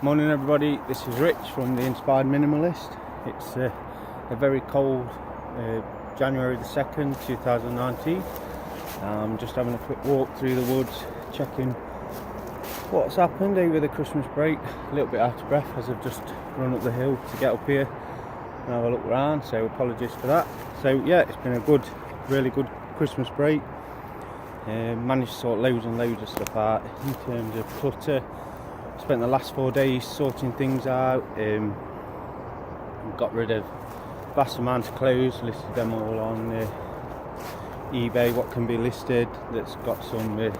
Morning everybody, this is Rich from The Inspired Minimalist. It's a very cold January the 2nd, 2019. I'm just having a quick walk through the woods, checking what's happened over the Christmas break. A little bit out of breath as I've just run up the hill to get up here and have a look around, so apologies for that. So yeah, it's been a really good Christmas break. Managed to sort loads and loads of stuff out in terms of clutter. Spent the last 4 days sorting things out. Got rid of vast amount of clothes, listed them all on eBay, what can be listed that's got some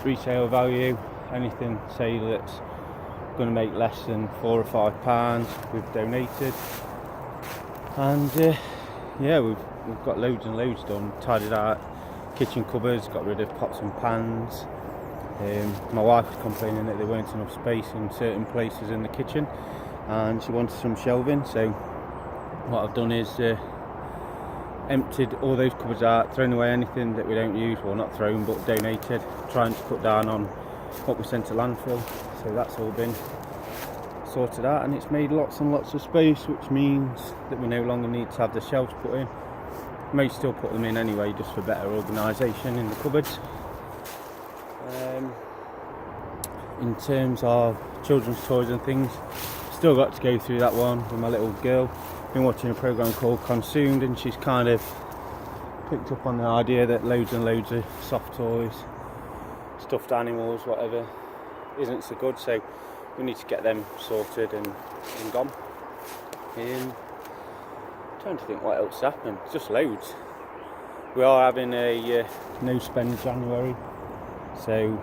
resale value. Anything say that's going to make less than £4 or £5 we've donated. And yeah, we've got loads and loads done. Tidied out kitchen cupboards, got rid of pots and pans. My wife was complaining that there weren't enough space in certain places in the kitchen and she wanted some shelving, so what I've done is emptied all those cupboards out, thrown away anything that we don't use, well not thrown but donated, trying to cut down on what we sent to landfill. So that's all been sorted out and it's made lots and lots of space, which means that we no longer need to have the shelves put in. May still put them in anyway, just for better organisation in the cupboards. In terms of children's toys and things, still got to go through that one with my little girl. Been watching a programme called Consumed and she's kind of picked up on the idea that loads and loads of soft toys, stuffed animals, whatever, isn't so good, so we need to get them sorted and gone. Trying to think what else happened, just loads. We are having a no spend January, so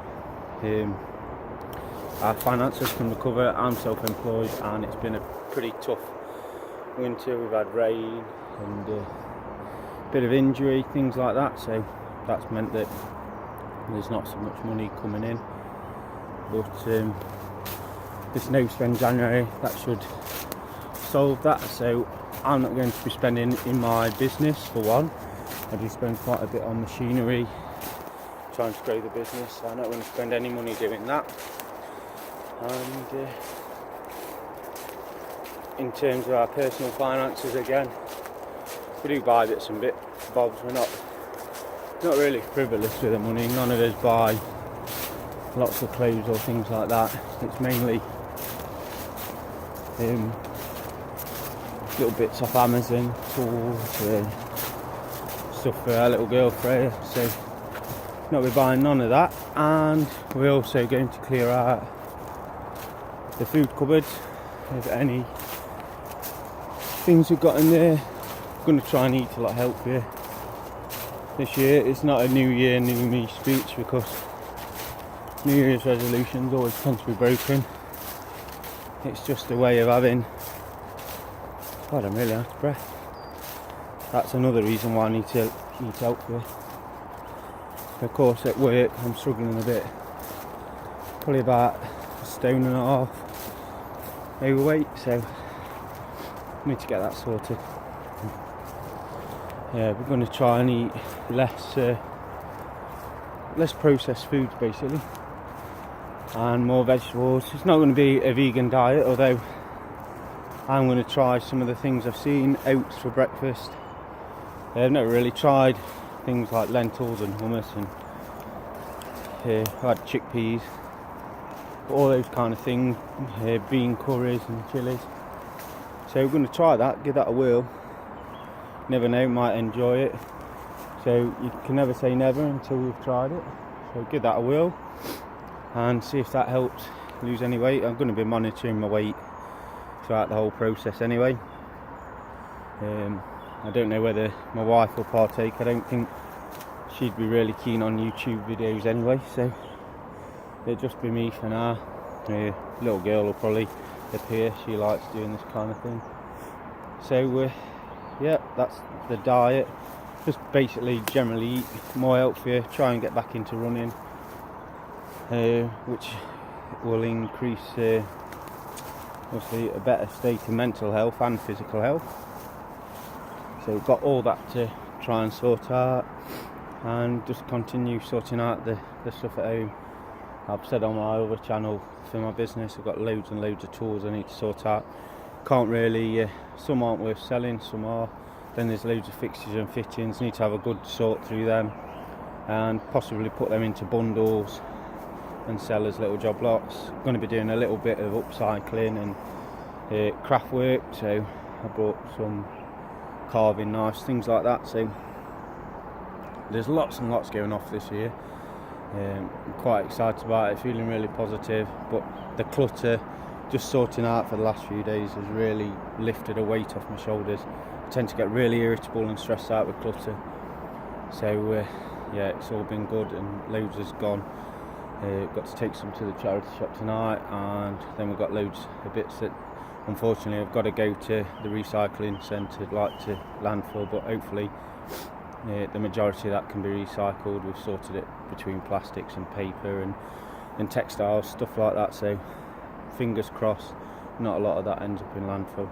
our finances can recover. I'm self-employed and it's been a pretty tough winter. We've had rain and a bit of injury, things like that, so that's meant that there's not so much money coming in. But this no spend January, that should solve that. So I'm not going to be spending in my business for one. I do spend quite a bit on machinery trying to grow the business, so I'm not going to spend any money doing that. And in terms of our personal finances, again, we do buy bits and bobs. We're not really frivolous with the money. None of us buy lots of clothes or things like that. It's mainly little bits off Amazon, tools, stuff for our little girl Freya. So not be buying none of that. And we're also going to clear out the food cupboards of any things we've got in there. I'm going to try and eat a lot healthier this year. It's not a new year, new me speech, because New Year's resolutions always tend to be broken. It's just a way of having, God, I'm really out of breath. That's another reason why I need to eat healthier. Of course at work I'm struggling a bit, probably about 1.5 stone overweight, so I need to get that sorted. Yeah, we're going to try and eat less processed foods basically, and more vegetables. It's not going to be a vegan diet, although I'm going to try some of the things I've seen. Oats for breakfast. I've never really tried things like lentils and hummus, and I've had chickpeas, all those kind of things, bean curries and chilies. So we're going to try that, give that a whirl. Never know, might enjoy it. So you can never say never until you've tried it. So give that a whirl and see if that helps lose any weight. I'm going to be monitoring my weight throughout the whole process anyway. I don't know whether my wife will partake. I don't think she'd be really keen on YouTube videos anyway, so it'll just be me for now. Little girl will probably appear, she likes doing this kind of thing. So yeah, that's the diet. Just basically generally eat more healthier, try and get back into running, which will increase obviously a better state of mental health and physical health. So we've got all that to try and sort out, and just continue sorting out the stuff at home. I've said on my other channel for my business. I've got loads and loads of tools I need to sort out. Can't really, some aren't worth selling, some are. Then there's loads of fixtures and fittings, need to have a good sort through them and possibly put them into bundles and sell as little job lots. I'm going to be doing a little bit of upcycling and craft work, so I bought some carving knives, things like that. So there's lots and lots going off this year. I'm quite excited about it, feeling really positive, but the clutter, just sorting out for the last few days, has really lifted a weight off my shoulders. I tend to get really irritable and stressed out with clutter, so yeah, it's all been good and loads has gone. Got to take some to the charity shop tonight, and then we've got loads of bits that unfortunately I've got to go to the recycling centre, like to landfill, but hopefully the majority of that can be recycled. We've sorted it between plastics and paper and textiles, stuff like that, so fingers crossed not a lot of that ends up in landfill.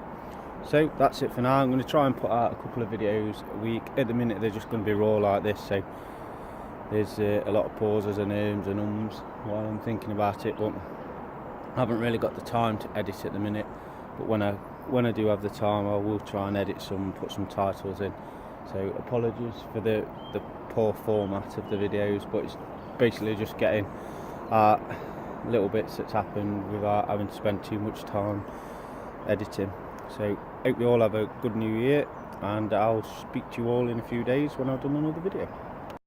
So that's it for now. I'm going to try and put out a couple of videos a week. At the minute they're just going to be raw like this, so there's a lot of pauses and ums and ums while I'm thinking about it, but I haven't really got the time to edit at the minute. But when I do have the time, I will try and edit some, put some titles in. So apologies for the poor format of the videos, but it's basically just getting little bits that's happened without having to spend too much time editing. So hope you all have a good new year, and I'll speak to you all in a few days when I've done another video.